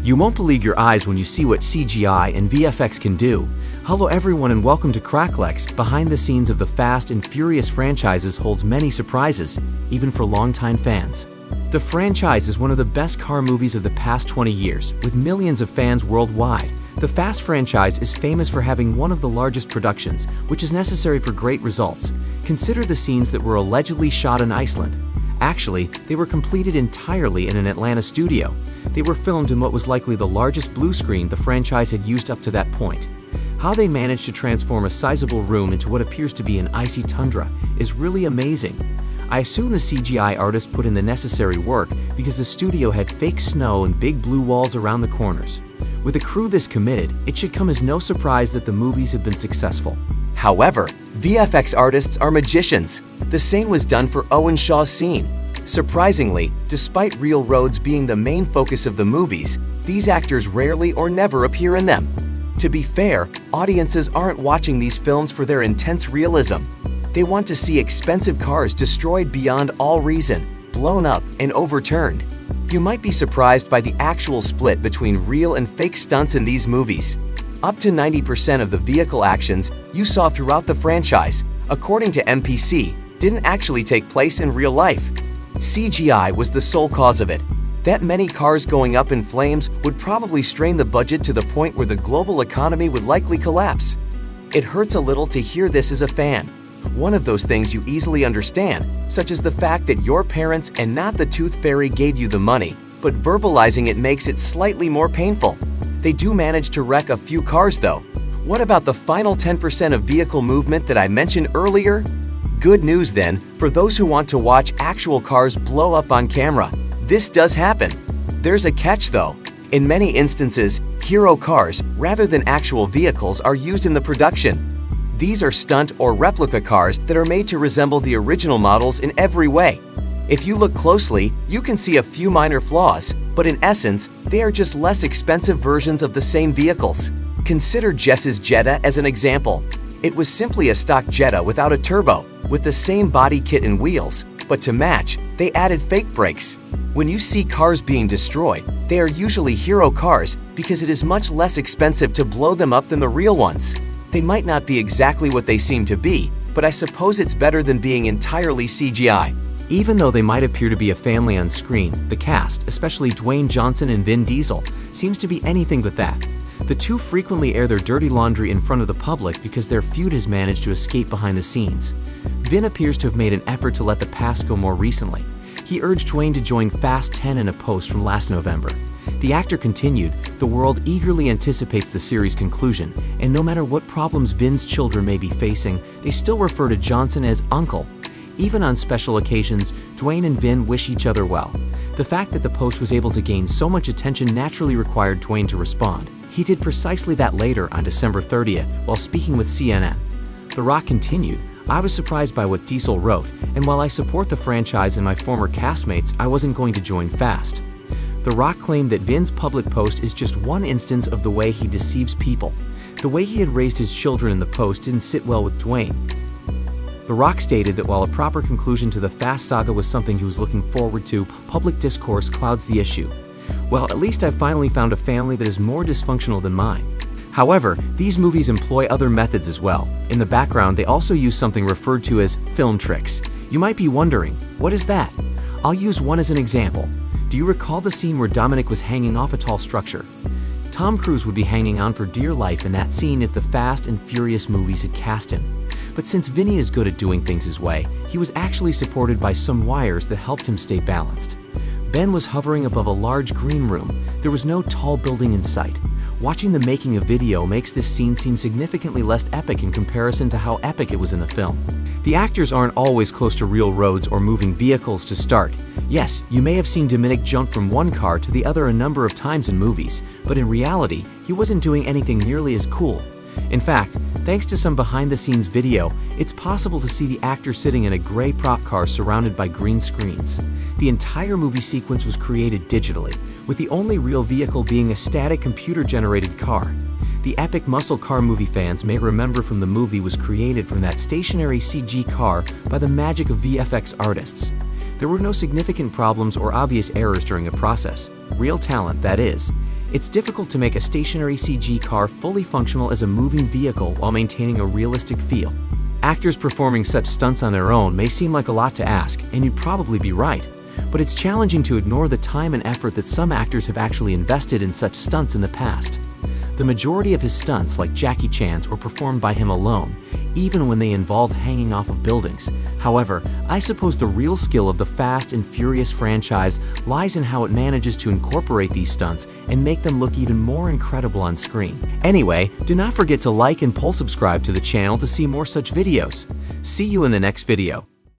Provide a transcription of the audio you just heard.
You won't believe your eyes when you see what CGI and VFX can do. Hello everyone and welcome to Cracklex. Behind the scenes of the Fast and Furious franchises holds many surprises, even for longtime fans. The franchise is one of the best car movies of the past 20 years, with millions of fans worldwide. The Fast franchise is famous for having one of the largest productions, which is necessary for great results. Consider the scenes that were allegedly shot in Iceland. Actually, they were completed entirely in an Atlanta studio. They were filmed in what was likely the largest blue screen the franchise had used up to that point. How they managed to transform a sizable room into what appears to be an icy tundra is really amazing. I assume the CGI artists put in the necessary work because the studio had fake snow and big blue walls around the corners. With a crew this committed, it should come as no surprise that the movies have been successful. However, VFX artists are magicians. The same was done for Owen Shaw's scene. Surprisingly, despite real roads being the main focus of the movies, these actors rarely or never appear in them. To be fair, audiences aren't watching these films for their intense realism. They want to see expensive cars destroyed beyond all reason, blown up and overturned. You might be surprised by the actual split between real and fake stunts in these movies. Up to 90% of the vehicle actions you saw throughout the franchise, according to NPC, didn't actually take place in real life. CGI was the sole cause of it. That many cars going up in flames would probably strain the budget to the point where the global economy would likely collapse. It hurts a little to hear this as a fan. One of those things you easily understand, such as the fact that your parents and not the Tooth Fairy gave you the money, but verbalizing it makes it slightly more painful. They do manage to wreck a few cars though. What about the final 10% of vehicle movement that I mentioned earlier? Good news then, for those who want to watch actual cars blow up on camera. This does happen. There's a catch though. In many instances, hero cars, rather than actual vehicles, are used in the production. These are stunt or replica cars that are made to resemble the original models in every way. If you look closely, you can see a few minor flaws, but in essence, they are just less expensive versions of the same vehicles. Consider Jess's Jetta as an example. It was simply a stock Jetta without a turbo, with the same body kit and wheels, but to match, they added fake brakes. When you see cars being destroyed, they are usually hero cars because it is much less expensive to blow them up than the real ones. They might not be exactly what they seem to be, but I suppose it's better than being entirely CGI. Even though they might appear to be a family on screen, the cast, especially Dwayne Johnson and Vin Diesel, seems to be anything but that. The two frequently air their dirty laundry in front of the public because their feud has managed to escape behind the scenes. Vin appears to have made an effort to let the past go more recently. He urged Dwayne to join Fast 10 in a post from last November. The actor continued, "The world eagerly anticipates the series' conclusion, and no matter what problems Vin's children may be facing, they still refer to Johnson as Uncle. Even on special occasions, Dwayne and Vin wish each other well." The fact that the post was able to gain so much attention naturally required Dwayne to respond. He did precisely that later on December 30th while speaking with CNN. The Rock continued, "I was surprised by what Diesel wrote, and while I support the franchise and my former castmates, I wasn't going to join Fast." The Rock claimed that Vin's public post is just one instance of the way he deceives people. The way he had raised his children in the post didn't sit well with Dwayne. The Rock stated that while a proper conclusion to the Fast saga was something he was looking forward to, public discourse clouds the issue. "Well, at least I've finally found a family that is more dysfunctional than mine." However, these movies employ other methods as well. In the background, they also use something referred to as film tricks. You might be wondering, what is that? I'll use one as an example. Do you recall the scene where Dominic was hanging off a tall structure? Tom Cruise would be hanging on for dear life in that scene if the Fast and Furious movies had cast him. But since Vinny is good at doing things his way, he was actually supported by some wires that helped him stay balanced. Ben was hovering above a large green room. There was no tall building in sight. Watching the making of video makes this scene seem significantly less epic in comparison to how epic it was in the film. The actors aren't always close to real roads or moving vehicles to start. Yes, you may have seen Dominic jump from one car to the other a number of times in movies, but in reality, he wasn't doing anything nearly as cool. In fact, thanks to some behind-the-scenes video, it's possible to see the actor sitting in a gray prop car surrounded by green screens. The entire movie sequence was created digitally, with the only real vehicle being a static computer-generated car. The epic muscle car movie fans may remember from the movie was created from that stationary CG car by the magic of VFX artists. There were no significant problems or obvious errors during the process. Real talent, that is. It's difficult to make a stationary CG car fully functional as a moving vehicle while maintaining a realistic feel. Actors performing such stunts on their own may seem like a lot to ask, and you'd probably be right. But it's challenging to ignore the time and effort that some actors have actually invested in such stunts in the past. The majority of his stunts, like Jackie Chan's, were performed by him alone, even when they involved hanging off of buildings. However, I suppose the real skill of the Fast and Furious franchise lies in how it manages to incorporate these stunts and make them look even more incredible on screen. Anyway, do not forget to like and subscribe to the channel to see more such videos. See you in the next video.